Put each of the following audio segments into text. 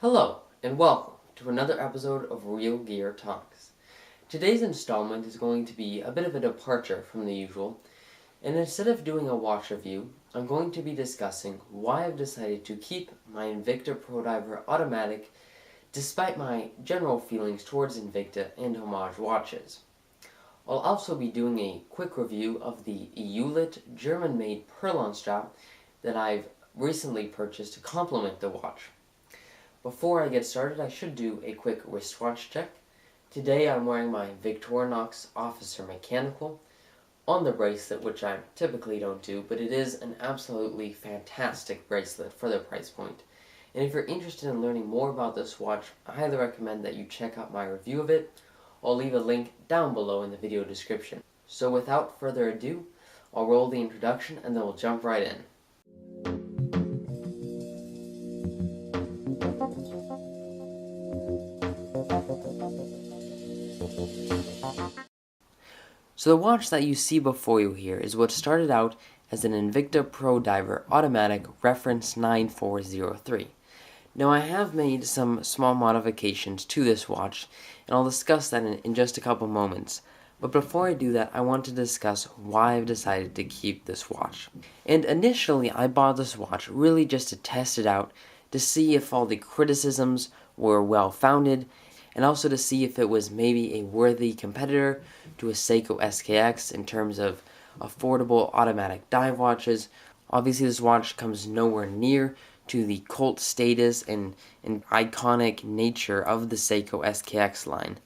Hello, and welcome to another episode of Real Gear Talks. Today's installment is going to be a bit of a departure from the usual, and instead of doing a watch review, I'm going to be discussing why I've decided to keep my Invicta Pro Diver automatic despite my general feelings towards Invicta and Homage watches. I'll also be doing a quick review of the EULIT German-made Perlon strap that I've recently purchased to complement the watch. Before I get started, I should do a quick wristwatch check. Today I'm wearing my Victorinox Officer Mechanical on the bracelet, which I typically don't do, but it is an absolutely fantastic bracelet for the price point. And if you're interested in learning more about this watch, I highly recommend that you check out my review of it. I'll leave a link down below in the video description. So without further ado, I'll roll the introduction and then we'll jump right in. So the watch that you see before you here is what started out as an Invicta Pro Diver Automatic Reference 9403. Now I have made some small modifications to this watch, and I'll discuss that in just a couple moments. But before I do that, I want to discuss why I've decided to keep this watch. And initially, I bought this watch really just to test it out, to see if all the criticisms were well-founded, and also to see if it was maybe a worthy competitor to a Seiko SKX in terms of affordable automatic dive watches. Obviously, this watch comes nowhere near to the cult status and iconic nature of the Seiko SKX line.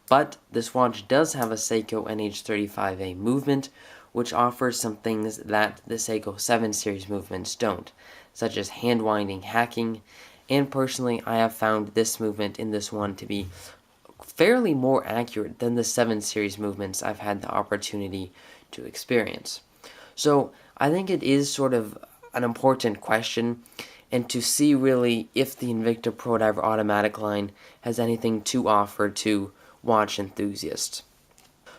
But this watch does have a Seiko NH35A movement, which offers some things that the Seiko 7 series movements don't, such as hand-winding hacking, and personally I have found this movement in this one to be fairly more accurate than the 7 series movements I've had the opportunity to experience. So I think it is sort of an important question, and to see really if the Invicta Pro Diver automatic line has anything to offer to watch enthusiasts.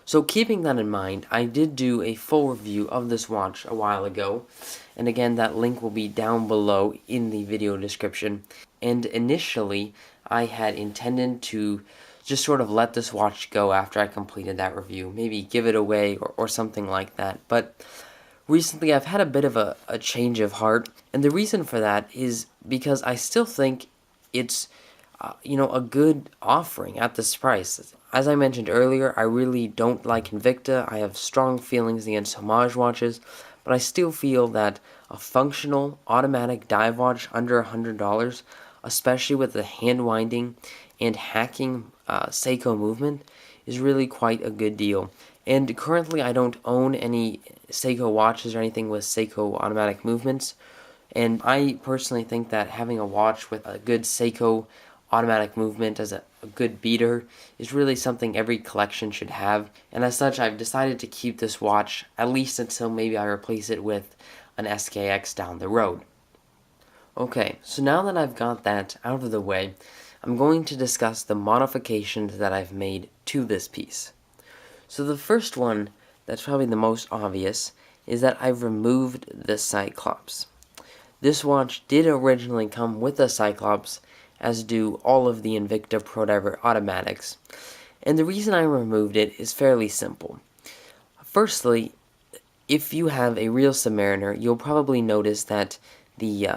So keeping that in mind, I did do a full review of this watch a while ago, and again that link will be down below in the video description. And initially I had intended to just sort of let this watch go after I completed that review, maybe give it away or something like that. But recently I've had a bit of a change of heart, and the reason for that is because I still think it's a good offering at this price. As I mentioned earlier, I really don't like Invicta. I have strong feelings against Homage watches, but I still feel that a functional automatic dive watch under $100, especially with the hand winding and hacking Seiko movement, is really quite a good deal. And currently I don't own any Seiko watches or anything with Seiko automatic movements, and I personally think that having a watch with a good Seiko automatic movement as a good beater is really something every collection should have, and as such I've decided to keep this watch at least until maybe I replace it with an SKX down the road. Okay, so now that I've got that out of the way, I'm going to discuss the modifications that I've made to this piece. So the first one, that's probably the most obvious, is that I've removed the Cyclops. This watch did originally come with a Cyclops, as do all of the Invicta Pro Diver automatics, and the reason I removed it is fairly simple. Firstly, if you have a real Submariner, you'll probably notice that the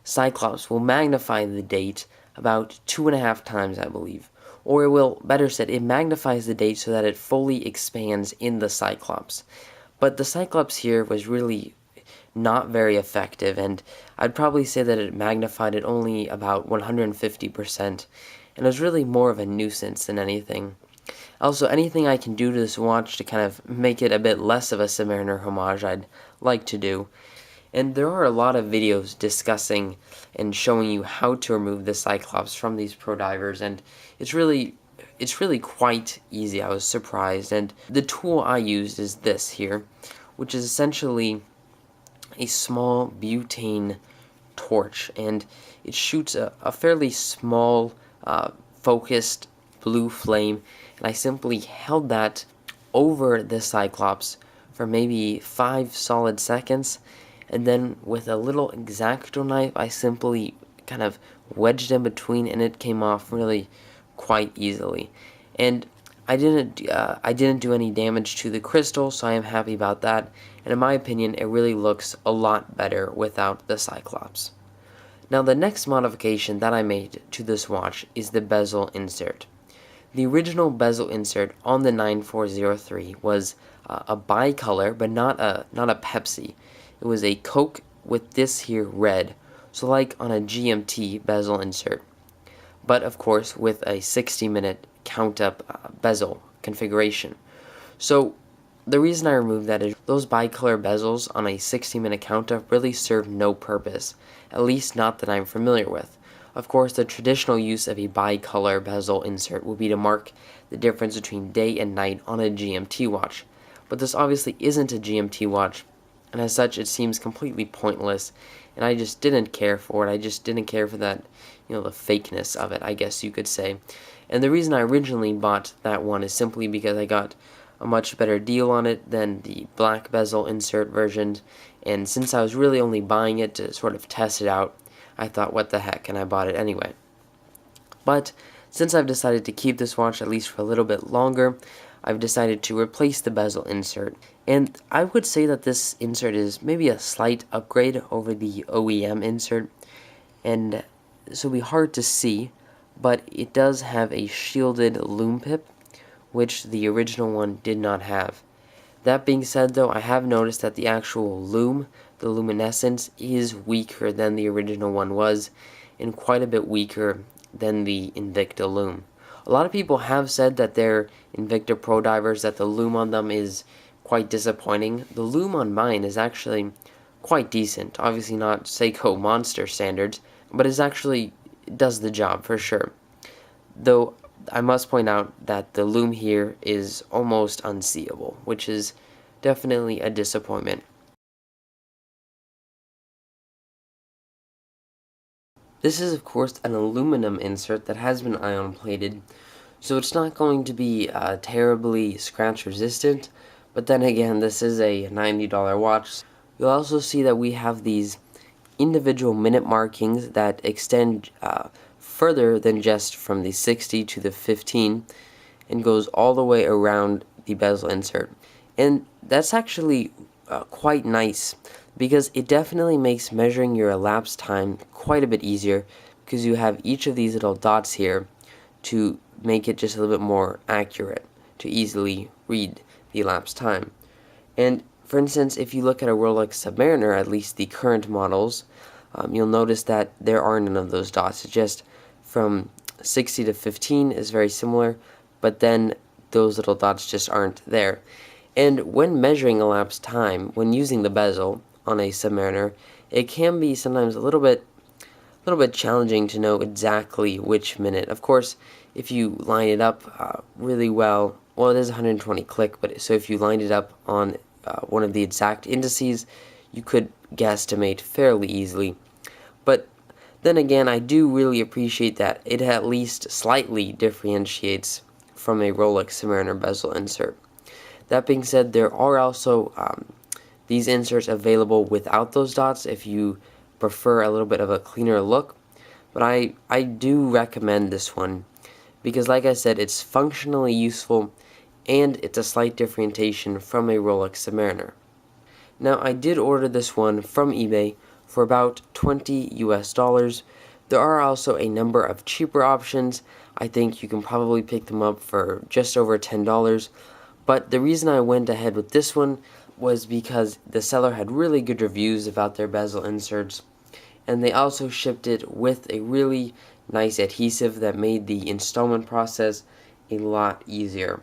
Cyclops will magnify the date about 2.5 times, I believe. Or it will, better said, it magnifies the date so that it fully expands in the Cyclops. But the Cyclops here was really not very effective, and I'd probably say that it magnified it only about 150%, and it was really more of a nuisance than anything. Also, anything I can do to this watch to kind of make it a bit less of a Submariner homage, I'd like to do. And there are a lot of videos discussing and showing you how to remove the Cyclops from these Pro Divers, and it's really quite easy. I was surprised, and the tool I used is this here, which is essentially a small butane torch, and it shoots a fairly small focused blue flame, and I simply held that over the Cyclops for maybe 5 solid seconds, and then with a little X-Acto knife I simply kind of wedged in between, and it came off really quite easily. And I didn't do any damage to the crystal, so I am happy about that. And in my opinion, it really looks a lot better without the Cyclops. Now the next modification that I made to this watch is the bezel insert. The original bezel insert on the 9403 was a bicolor, but not a Pepsi. It was a Coke with this here red, so like on a GMT bezel insert. But of course with a 60-minute count-up bezel configuration. So the reason I removed that is those bicolor bezels on a 60-minute count-up really serve no purpose, at least not that I'm familiar with. Of course, the traditional use of a bicolor bezel insert would be to mark the difference between day and night on a GMT watch, but this obviously isn't a GMT watch, and as such it seems completely pointless, and I just didn't care for it. I just didn't care for that, the fakeness of it, I guess you could say. And the reason I originally bought that one is simply because I got a much better deal on it than the black bezel insert version, and since I was really only buying it to sort of test it out, I thought, what the heck, and I bought it anyway. But since I've decided to keep this watch at least for a little bit longer, I've decided to replace the bezel insert, and I would say that this insert is maybe a slight upgrade over the OEM insert, and this will be hard to see, but it does have a shielded loom pip, which the original one did not have. That being said, though, I have noticed that the actual loom, the luminescence, is weaker than the original one was, and quite a bit weaker than the Invicta loom. A lot of people have said that their Invicta Pro Divers, that the loom on them is quite disappointing. The loom on mine is actually quite decent. Obviously not Seiko Monster standards, but it does the job for sure. Though I must point out that the loom here is almost unseeable, which is definitely a disappointment. This is of course an aluminum insert that has been ion plated, so it's not going to be terribly scratch resistant, but then again, this is a $90 watch. You'll also see that we have these individual minute markings that extend further than just from the 60 to the 15 and goes all the way around the bezel insert. And that's actually quite nice because it definitely makes measuring your elapsed time quite a bit easier because you have each of these little dots here to make it just a little bit more accurate to easily read the elapsed time. And for instance, if you look at a Rolex Submariner, at least the current models, you'll notice that there are none of those dots. It's just from 60 to 15 is very similar, but then those little dots just aren't there. And when measuring elapsed time, when using the bezel on a Submariner, it can be sometimes a little bit challenging to know exactly which minute. Of course, if you line it up really well, it is 120 click, but so if you lined it up on one of the exact indices, you could guesstimate fairly easily. But then again, I do really appreciate that it at least slightly differentiates from a Rolex Submariner bezel insert. That being said, there are also these inserts available without those dots if you prefer a little bit of a cleaner look, but I do recommend this one because, like I said, it's functionally useful and it's a slight differentiation from a Rolex Submariner. Now, I did order this one from eBay for about $20 US. There are also a number of cheaper options. I think you can probably pick them up for just over $10, but the reason I went ahead with this one was because the seller had really good reviews about their bezel inserts, and they also shipped it with a really nice adhesive that made the installment process a lot easier.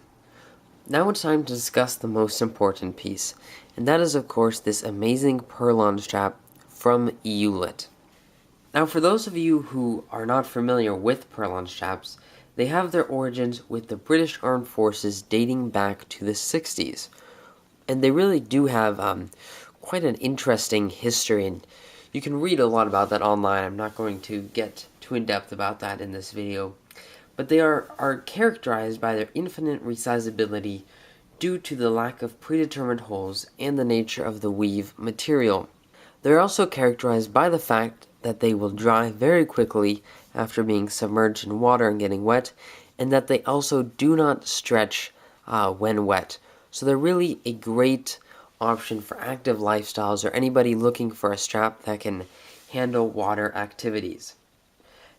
Now it's time to discuss the most important piece, and that is of course this amazing Perlon strap from EULIT. Now for those of you who are not familiar with Perlon straps, they have their origins with the British Armed Forces dating back to the 60s. And they really do have quite an interesting history, and you can read a lot about that online. I'm not going to get too in-depth about that in this video. But they are characterized by their infinite resizability due to the lack of predetermined holes and the nature of the weave material. They're also characterized by the fact that they will dry very quickly after being submerged in water and getting wet, and that they also do not stretch when wet. So they're really a great option for active lifestyles or anybody looking for a strap that can handle water activities.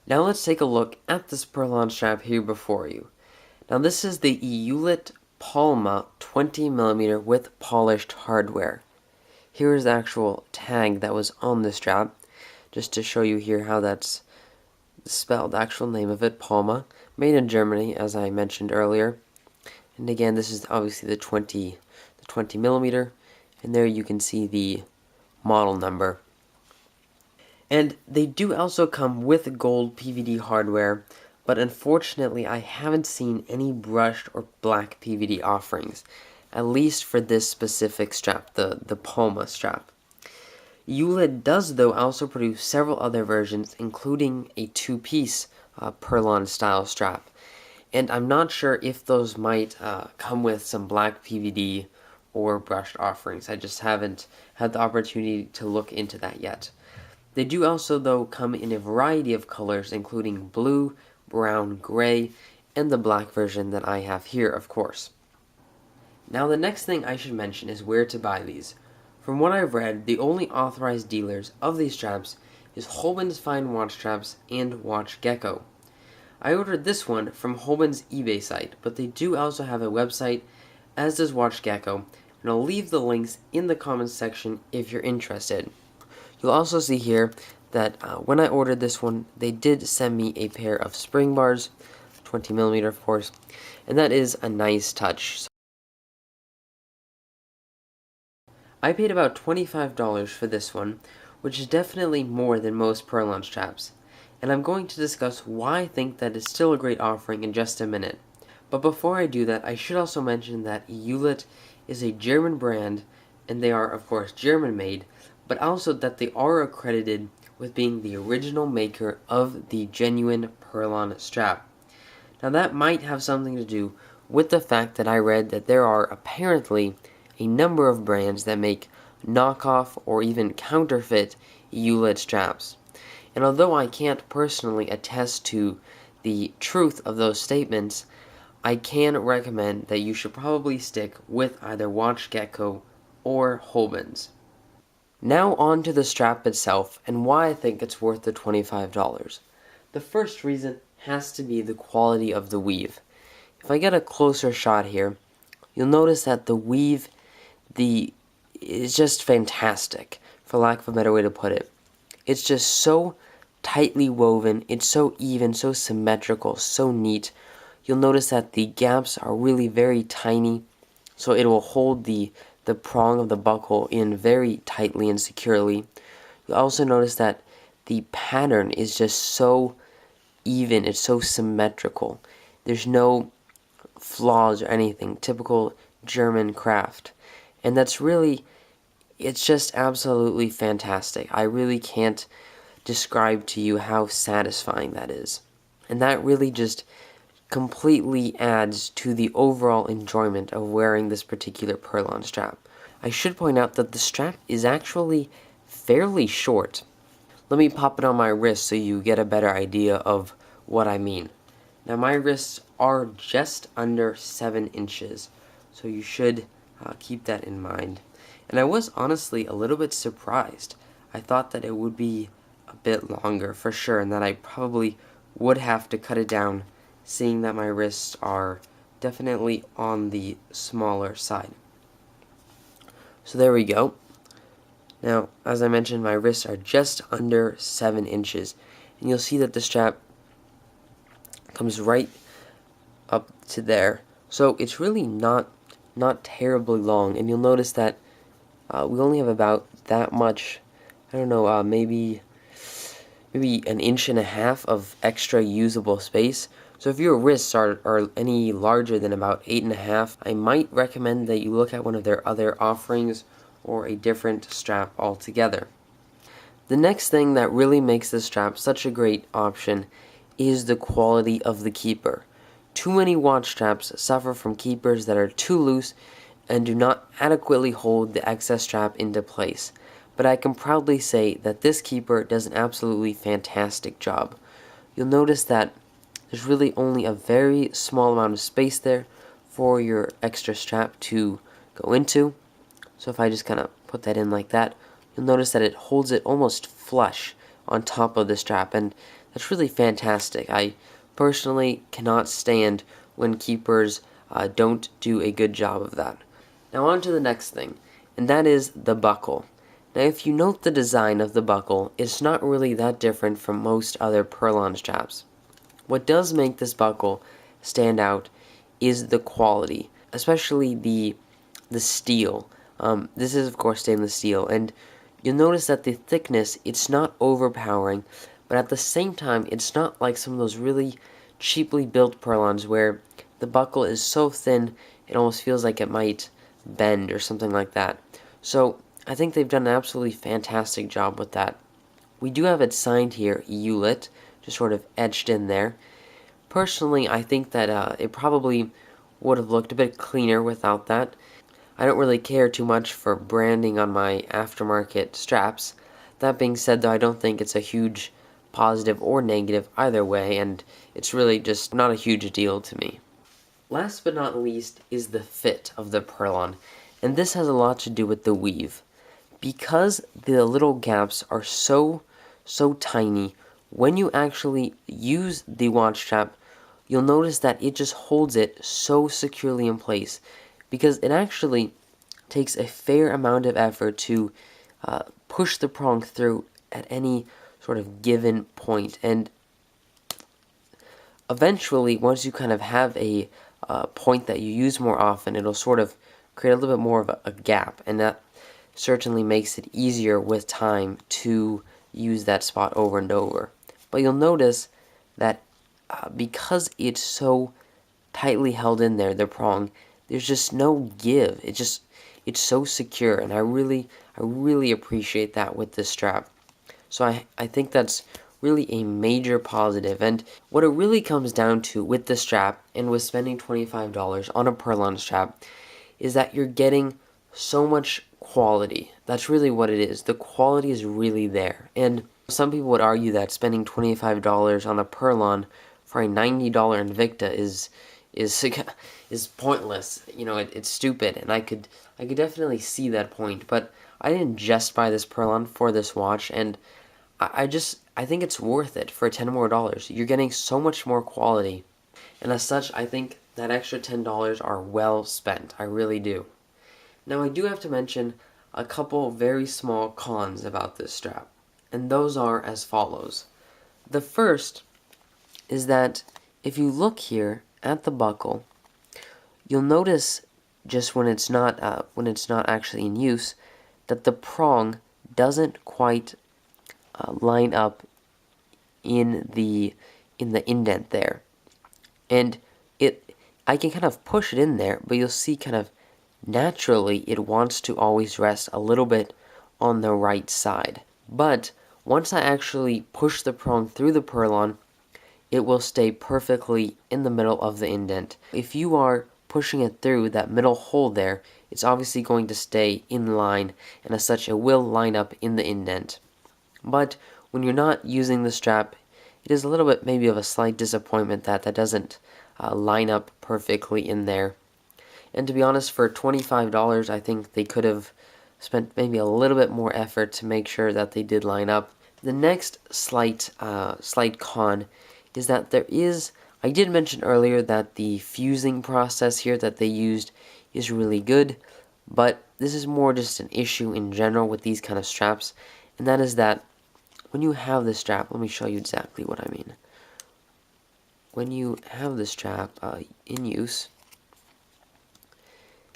Now let's take a look at this Perlon strap here before you. Now this is the EULIT Perlon 20mm with polished hardware. Here is the actual tag that was on the strap, just to show you here how that's spelled, the actual name of it, Perlon, made in Germany, as I mentioned earlier. And again, this is obviously the 20mm, and there you can see the model number. And they do also come with gold PVD hardware, but unfortunately I haven't seen any brushed or black PVD offerings, at least for this specific strap, the Perlon strap. EULIT does though also produce several other versions, including a two-piece Perlon style strap, and I'm not sure if those might come with some black PVD or brushed offerings. I just haven't had the opportunity to look into that yet. They do also though come in a variety of colors, including blue, brown, gray, and the black version that I have here, of course. Now the next thing I should mention is where to buy these. From what I've read, the only authorized dealers of these straps is Holben's Fine Watch Straps and Watch Gecko. I ordered this one from Holben's eBay site, but they do also have a website, as does Watch Gecko, and I'll leave the links in the comments section if you're interested. You'll also see here that when I ordered this one, they did send me a pair of spring bars, 20mm of course, and that is a nice touch. I paid about $25 for this one, which is definitely more than most Perlon straps, and I'm going to discuss why I think that is still a great offering in just a minute. But before I do that, I should also mention that EULIT is a German brand, and they are of course German made, but also that they are accredited with being the original maker of the genuine Perlon strap. Now that might have something to do with the fact that I read that there are apparently a number of brands that make knockoff or even counterfeit EULIT straps. And although I can't personally attest to the truth of those statements, I can recommend that you should probably stick with either Watch Gecko or Holben's. Now on to the strap itself and why I think it's worth the $25. The first reason has to be the quality of the weave. If I get a closer shot here, you'll notice that the weave is just fantastic, for lack of a better way to put it. It's just so tightly woven, it's so even, so symmetrical, so neat. You'll notice that the gaps are really very tiny, so it will hold the prong of the buckle in very tightly and securely. You'll also notice that the pattern is just so even, it's so symmetrical. There's no flaws or anything, typical German craft. And that's really, it's just absolutely fantastic. I really can't describe to you how satisfying that is. And that really just completely adds to the overall enjoyment of wearing this particular Perlon strap. I should point out that the strap is actually fairly short. Let me pop it on my wrist so you get a better idea of what I mean. Now my wrists are just under 7 inches, so you should keep that in mind. And I was honestly a little bit surprised. I thought that it would be a bit longer for sure, and that I probably would have to cut it down, seeing that my wrists are definitely on the smaller side. So there we go. Now, as I mentioned, my wrists are just under 7 inches, and you'll see that the strap comes right up to there. So it's really not terribly long, and you'll notice that we only have about that much, I don't know, maybe 1.5 inches of extra usable space. So if your wrists are any larger than about 8.5, I might recommend that you look at one of their other offerings or a different strap altogether. The next thing that really makes this strap such a great option is the quality of the keeper. Too many watch straps suffer from keepers that are too loose and do not adequately hold the excess strap into place. but I can proudly say that this keeper does an absolutely fantastic job. You'll notice that there's really only a very small amount of space there for your extra strap to go into. So if I just kind of put that in like that, you'll notice that it holds it almost flush on top of the strap, and that's really fantastic. I personally cannot stand when keepers don't do a good job of that. Now on to the next thing, and that is the buckle. Now if you note the design of the buckle, it's not really that different from most other Perlon straps. What does make this buckle stand out is the quality, especially the steel. This is of course stainless steel, and you'll notice that the thickness, it's not overpowering, but at the same time it's not like some of those really cheaply built Perlons where the buckle is so thin it almost feels like it might bend or something like that. So I think they've done an absolutely fantastic job with that. We do have it signed here, EULIT, just sort of etched in there. Personally, I think that it probably would have looked a bit cleaner without that. I don't really care too much for branding on my aftermarket straps. That being said, though, I don't think it's a huge positive or negative either way, and it's really just not a huge deal to me. Last but not least is the fit of the Perlon, and this has a lot to do with the weave. Because the little gaps are so tiny, when you actually use the watch strap, you'll notice that it just holds it so securely in place, because it actually takes a fair amount of effort to push the prong through at any sort of given point, and eventually once you kind of have a point that you use more often, it'll sort of create a little bit more of a gap, and that certainly makes it easier with time to use that spot over and over. But you'll notice that because it's so tightly held in there, the prong, there's just no give. It's so secure, and I really appreciate that with this strap. So I think that's really a major positive, and what it really comes down to with the strap and with spending $25 on a Perlon strap is that you're getting so much quality. That's really what it is. The quality is really there, and some people would argue that spending $25 on a Perlon for a $90 Invicta is pointless. You know, it's stupid, and I could definitely see that point. But I didn't just buy this Perlon for this watch, and I think it's worth it for $10 more. You're getting so much more quality, and as such, I think that extra $10 are well spent. I really do. Now, I do have to mention a couple very small cons about this strap, and those are as follows. The first is that if you look here at the buckle, you'll notice just when it's not actually in use that the prong doesn't quite line up in the indent there, and I can kind of push it in there, but you'll see kind of naturally it wants to always rest a little bit on the right side. But once I actually push the prong through the Perlon, it will stay perfectly in the middle of the indent. If you are pushing it through that middle hole there, it's obviously going to stay in line, and as such it will line up in the indent. But when you're not using the strap, it is a little bit maybe of a slight disappointment that doesn't line up perfectly in there. And to be honest, for $25, I think they could have spent maybe a little bit more effort to make sure that they did line up. The next slight con is that I did mention earlier that the fusing process here that they used is really good, but this is more just an issue in general with these kind of straps, and that is that when you have the strap, let me show you exactly what I mean. When you have the strap in use,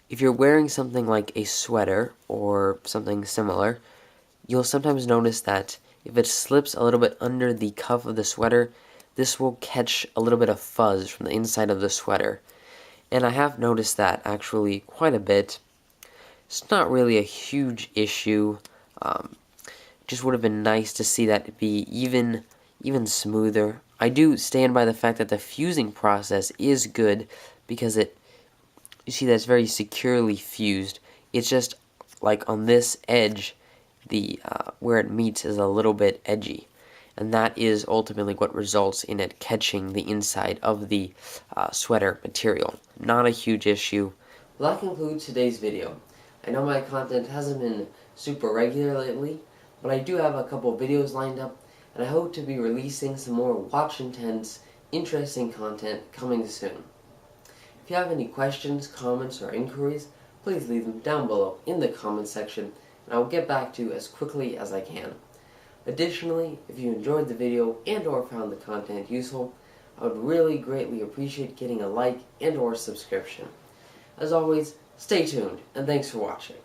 if you're wearing something like a sweater or something similar, you'll sometimes notice that if it slips a little bit under the cuff of the sweater, this will catch a little bit of fuzz from the inside of the sweater. And I have noticed that actually quite a bit. It's not really a huge issue. Just would have been nice to see that be even smoother. I do stand by the fact that the fusing process is good because you see that's very securely fused. It's just like on this edge, the where it meets is a little bit edgy, and that is ultimately what results in it catching the inside of the sweater material. Not a huge issue. Well, that concludes today's video. I know my content hasn't been super regular lately, but I do have a couple videos lined up, and I hope to be releasing some more watch-intense, interesting content coming soon. If you have any questions, comments, or inquiries, please leave them down below in the comments section, and I will get back to you as quickly as I can. Additionally, if you enjoyed the video and or found the content useful, I would really greatly appreciate getting a like and or subscription. As always, stay tuned, and thanks for watching.